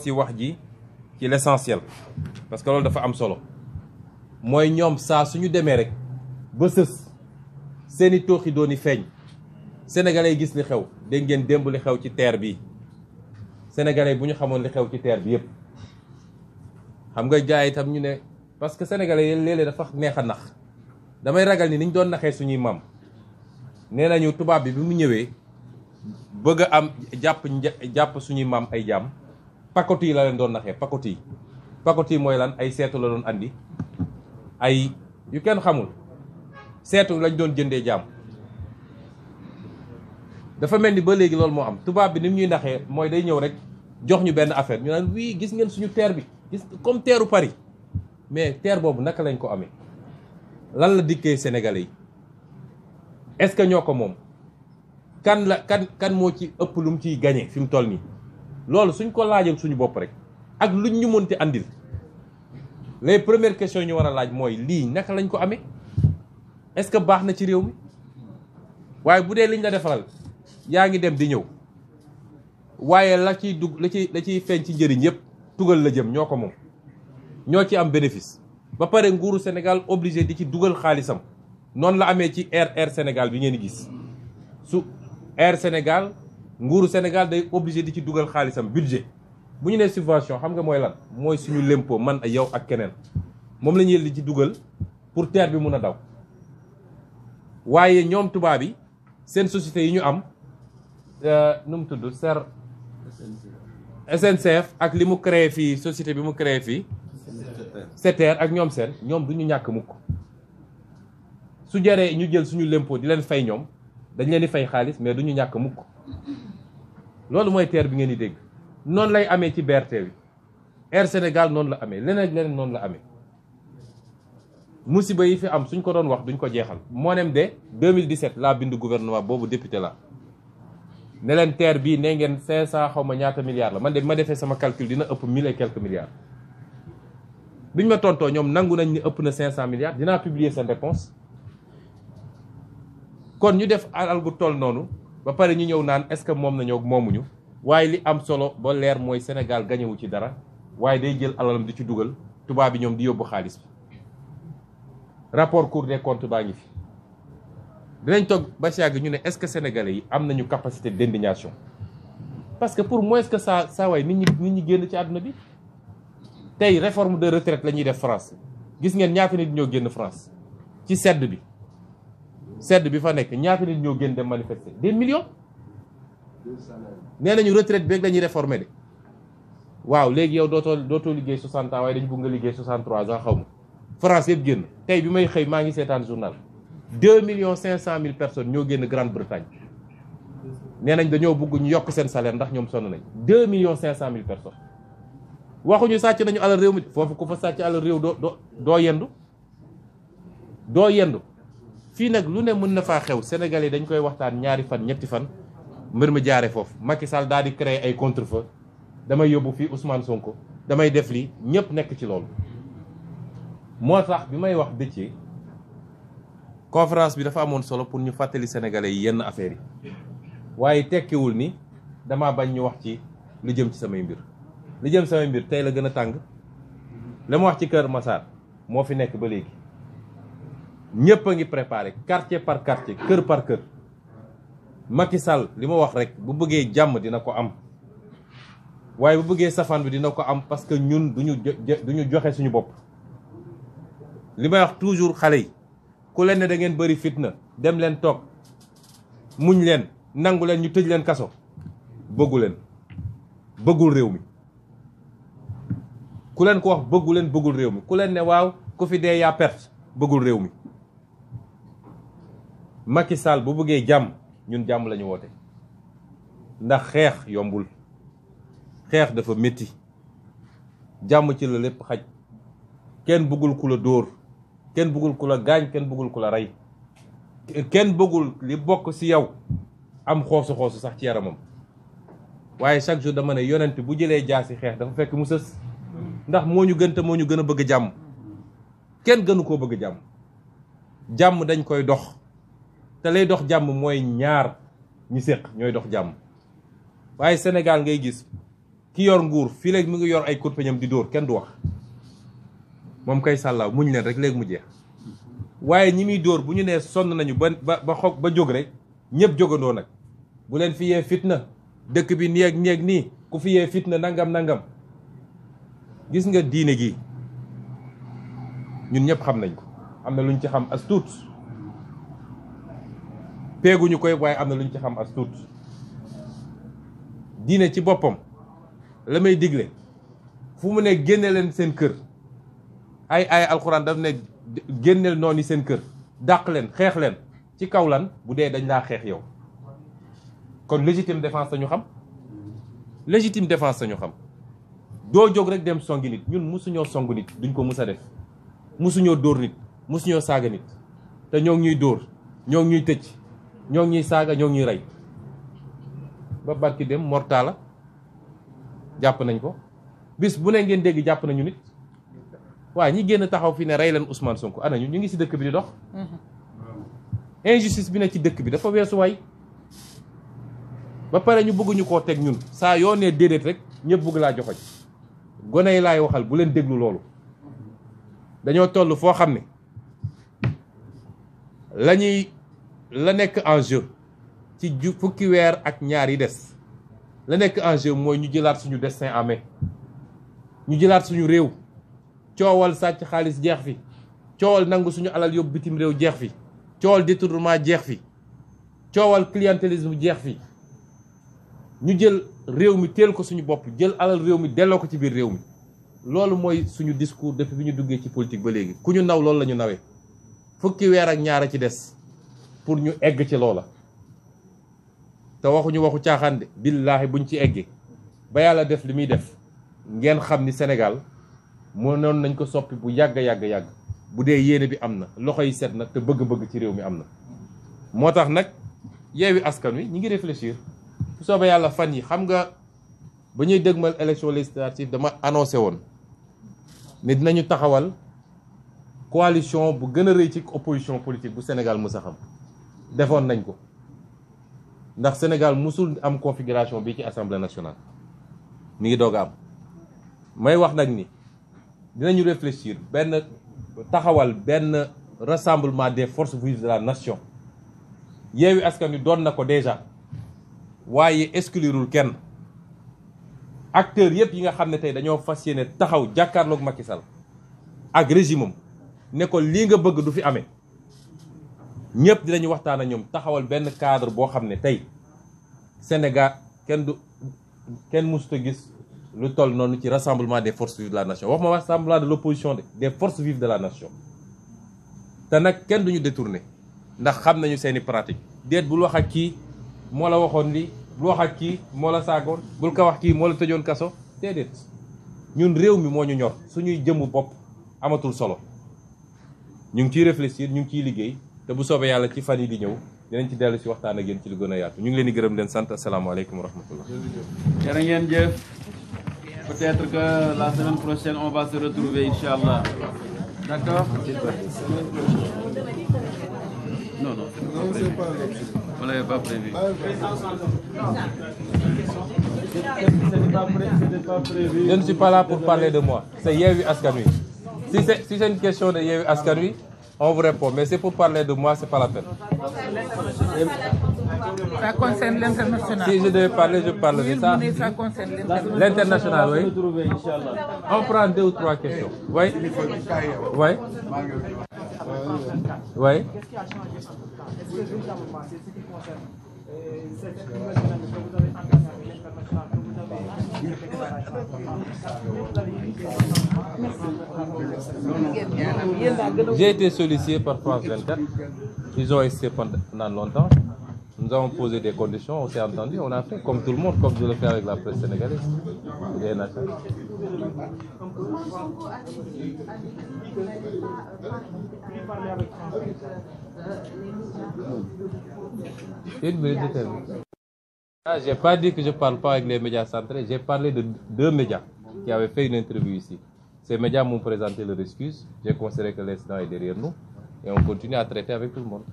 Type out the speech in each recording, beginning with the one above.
ci wax ji ci l'essentiel parce que loolu dafa am solo mooy ñoom saa suñu demee rek ba sës seeni tooxi dooni feeñ sénégalais yi gis li xew dégg ngeen démb li xew ci terre bi sénégalais bu ñu xamoon li xew ci terre bi yépp xam nga jaay itam ñu ne parce que sénégalais yi léeg-léeg dafa neex a nax damay ragal ni niñ doon naxee suñuy maam nee nañu tubaab bi mu ñëwee bëgg a am jàpp suñuy maam ay jaam pakoti yi la leen doon naxee pakoti yi mooy lan ay seetu la doon andi ay yu kenn xamul seetu lañ doon jëndee jaam dafa mel ni ba léegi loolu moo am tubaab bi ni mu ñuy naxee mooy day ñëw rek jox ñu benn affaire ñu naan wii gis ngeen suñu terre bi gis comme terru Paris mais terre boobu naka lañ ko amee lan la dikkee sénégalais yi est-ce que ñoo ko moom kan moo ci ëpp lu mu ciy gagné fi mu toll nii loolu suñ ko laajal suñu bopp rek ak luñ ñu mënti andil les premières questions yi ñu war a laaj mooy lii naka lañ ko amee est-ce que baax na ci réew mi waaye bu dee liñ la defaral yaa ngi dem di ñëw waaye la ciy dugg la ciy feeñ ci njëriñ yëpp tugal la jëm ñoo ko moom ñoo ci am bénéfice ba pare nguuru Sénégal obligé di ci dugal xaalisam noonu la amee ci Air Sénégal bi ngeen di gis su Air Sénégal nguuru Sénégal day obligé di ci dugal xaalisam budget bu ñu nee subvention xam nga mooy lan mooy suñu lempo man ak yow ak keneen moom la ñuy di ci dugal pour terre bi mun a daw waaye ñoom tubaab yi seen société yi ñu am nu mu tudd SNCF ak li mu créé fii société bi mu créé fii SETER ak ñoom ñoom du ñu ñàkk mukk su jaree ñu jël suñu lempo di leen fay ñoom dañ leen di fay xaalis mais du ñu ñàkk mukk loolu mooy terre bi ngeen di dégg noonu lay amee ci BRT bi Air Sénégal noonu la amee leneen noonu la amee musiba yi fi am suñ ko doon wax duñ ko jeexal moo nem de 2017 laa bind gouvernement boobu député la ne leen terre bii ne ngeen 500 xaw ma ñaata milliards la man de ma defee sama calcul dina ëpp 1000 et quelques milliards biñ ma tontoo ñoom nangu nañ ni ëpp na 500 milliards dinaa publier seen réponse kon ñu def alal gu toll noonu ba pare ñu ñëw naan est-ce que moom nañoo moomuñu waaye li am solo ba leer mooy Sénégal gañewu ci dara waaye day jël alalam di ci dugal tubaab bi ñoom di yóbbu xaalis bi rapport Cour des comptes baa ngi fi dinañ toog ba si yàgg ñu ne est-ce que sénégalais yi am nañu capacité d'indignation parce que pour moins que ça way nit ñi génn ci àdduna bi tey réforme de retraite la ñuy def France gis ngeen ñaata nit ñoo génn France ci sedd bi fa nekk ñaata nit ñoo génn dem manifester des millions nee nañu retraite bi rek dañuy réformer de waaw léegi yow dootoo liggéey 60 ans waaye dañu bëgg nga liggéey 63 ans xaw ma France yëpp génn tey bi may xëy maa ngi seetaan journal 2,5 millions personnes ñoo génn Grande-Bretagne nee nañ dañoo bëgg ñu yokk seen salaire ndax ñoom sonn nañ 2,5 millions personnes waxuñu sàcc nañu alal réew mi foofu ku fa sàcc alal réew doo yendu fii nag lu ne mën na faa xew Sénégalais dañ koy waxtaan ñaari fan ñetti fan mbir mi jaare foofu Macky Sall daal di créer ay contre-feu damay yóbbu fii Ousmane Sonko damay def lii ñëpp nekk ci loolu moo tax bi may wax dëccee conférence bi dafa amoon solo pour ñu fàttali sénégalais yi yenn affaires yi waaye tekkiwul ni dama bañ ñu wax ci lu jëm ci samay mbir li jëm samay mbir tey la gën a tàng la ma wax ci Kër Massar moo fi nekk ba léegi ñëpp a ngi préparé quartier par quartier kër par kër Macky Sall li ma wax rek bu bëggee jàmm dina ko am waaye bu bëggee safaan bi dina ko am parce que ñun duñu joxe suñu bopp li may wax toujours xale yi ku leen ne da ngeen bëri fitna dem leen toog muñ leen nangu leen ñu tëj leen kaso bëggul réew mi ku leen ko wax bëggul réew mi ku leen ne waaw ku fi dee yaa perte bëggul réew mi Macky Sall bu bëggee jàmm ñun jàmm lañu woote ndax xeex yombul xeex dafa métti jàmm ci la lépp xaj kenn bëggul ku la dóor kenn bëggul ku la gaañ kenn bëggul ku la rey kenn bëggul li bokk ci yow am xoosu sax ci yaramam waaye chaque jour dama ne yonent bu jëlee jaasi xeex dafa fekk mu sës ndax moo ñu gën te moo ñu gën a bëgg jàmm kenn gënu koo bëgg jàmm dañ koy dox te lay dox jàmm mooy ñaar ñi séq ñooy dox jàmm waaye Sénégal ngay gis ki yor nguur fii léegi mu ngi yor ay kurpeñam di dóor kenn du wax moom kay sàllaaw muñ leen rek léegi mu jeex waaye ñi muy dóor bu ñu nee sonn nañu ba jóg rek ñëpp jógandoo nag bu leen fi yee fitna dëkk bi nii ak nii ku fi yee fitna nangam gis nga diine gi ñun ñëpp xam nañ ko am na luñ ci xam as tuut peeguñu koy waaye am na luñ ci xam as tuut diine ci boppam la may digle fu mu ne génne leen seen kër ay alxuraan daf ne génneel noonu seen kër dàq leen xeex leen ci kaw lan bu dee dañ laa xeex yow kon légitime défense sañu xam légitime défense sañu xam doo jóg rek dem songi nit ñun musuñoo song nit duñ ko mus a def musuñoo dóor nit musuñoo saaga nit te ñoo ngi ñuy dóor ñoo ngi ñuy tëj ñoo ngi ñuy saaga ñoo ngi ñuy rey ba barki dem mortala jàpp nañ ko bis bu ne ngeen dégg jàpp nañu nit waaye ñi génn taxaw fi ne rey leen Ousmane Sonko ana ñu ngi ci dëkk bi di dox injustice bi ne ci dëkk bi dafa weesu waay ba pare ñu bëgguñu koo teg ñun saa yoo nee déedéet rek ñëpp bëgg laa joxoñ gone yi laay waxal bu leen déglu loolu dañoo toll foo xam ne la nekk en jeu ci fukki weer ak ñaar yi des la nekk en jeu mooy ñu jëlaat suñu destin en main ñu jëlaat suñu réew coowal sàcc xaalis jeex fi coowal nangu suñu alal yóbbu bitim réew jeex fi coowal détournement jeex fi coowal clientélisme jeex fi ñu jël réew mi teel ko suñu bopp jël alal réew mi delloo ko ci biir réew mi loolu mooy suñu discours depuis bi ñu duggee ci politique ba léegi ku ñu naw loolu la ñu nawee fukki weer ak ñaar a ci des pour ñu egg ci loola te waxuñu waxu caaxaan de billaahi buñ ci eggee ba yàlla def li muy def ngeen xam ni Sénégal mënoon nañ ko soppi bu yàgg bu dee yéene bi am na loxo yi set na te bëgg-bëgg ci réew mi am na moo tax nag Yewwi Askan Wi ñi ngi réfléchir bu soobee yàlla fan yi xam nga ba ñuy dëgmal élection législative dama annoncé woon ne dinañu taxawal coalition bu gën a rëy ci opposition politique bu Sénégal mës a xam defoon nañ ko ndax Sénégal musul am configuration bi ci assemblée nationale mi ngi doog a am may wax nag ni dinañu réfléchir taxawal benn rassemblement des forces vives de la nation Yewwi Askan Wi doon na ko déjà waaye exclurul kenn acteurs yëpp yi nga xam ne tey dañoo fas yéene taxaw jàkkaarloog Macky Sall ak régime am ne ko lii nga bëgg du fi amee ñëpp dinañu waxtaan ak ñoom taxawal benn cadre boo xam ne tey Sénégal kenn mësut a gis lu toll noonu ci rassemblement des forces vives de la nation wax ma rassemblement de l'opposition des forces vives de la nation te nag kenn duñu détourné ndax xam nañu seeni pratique déet bul wax ak kii moo la waxoon lii bul wax ak kii moo la saagoon bul ko wax kii moo la tëjoon kaso déedéet ñun réew mi moo ñu ñor suñuy jëmmu bopp amatul solo ñu ngi ciy réfléchir ñu ngi ciy liggéey te bu soobee yàlla ci fan yi di ñëw dinañ ci dellu si waxtaan ak yéen ci lu gën a yaatu ñu ngi leen di gërëm leen sant asalaamaaleykum wa rahmatullah. jërë ngeen jëf. Peut-être que la semaine prochaine on va se retrouver inchallah. D'accord? Non, on l'avait pas prévu. Je ne suis pas là pour parler de moi. C'est Yewwi Askan Wi. Si c'est une question de Yewwi Askan Wi, on vous répond. Mais c'est pour parler de moi, c'est pas la peine. Ça concerne l'international. Si je devais parler, je parlerai ça. Ça concerne l'international. L'international, oui. On prend 2 ou 3 questions. Oui. Oui. Oui. Qu'est-ce qui a changé? Est-ce que véritablement c'est ce qui concerne cette nouvelle dynamique que vous avez entamée avec l'international, que vous avez fait des déclarations? J'ai été sollicité par France 24. Ils ont essayé pendant longtemps. Nous avons posé des conditions, on s'est entendu, on a fait comme tout le monde, comme je le fais avec la presse sénégalaise. J'ai pas dit que je parle pas avec les médias centrés, j'ai parlé de 2 médias qui avaient fait une interview ici. Ces médias m'ont présenté leur excuse, j'ai considéré que l'incident est derrière nous et on continue à traiter avec tout le monde.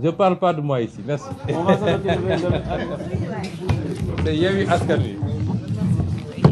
Je parle pas de moi ici, merci. On va se retrouver C'est Yewwi Askan Wi.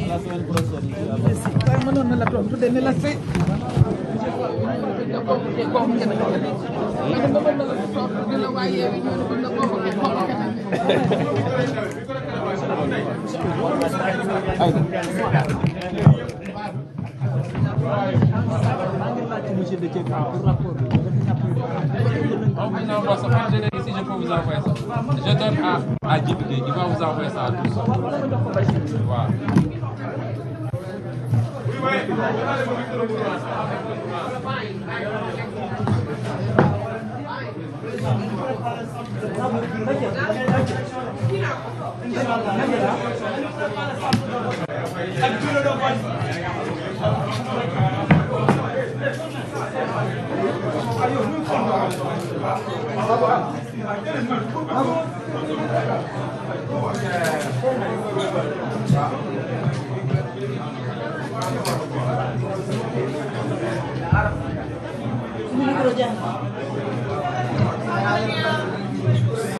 la semaine prochaine. waaye mënoon na la tontu de ne la sëy. Monsieur Déthié Fall pour rapport bi. On vous envoie ça. Je l'ai ici, je peux vous envoyer ça. Je donne à Djibi Gueye, il va vous envoyer ça à tous. Voilà. Micro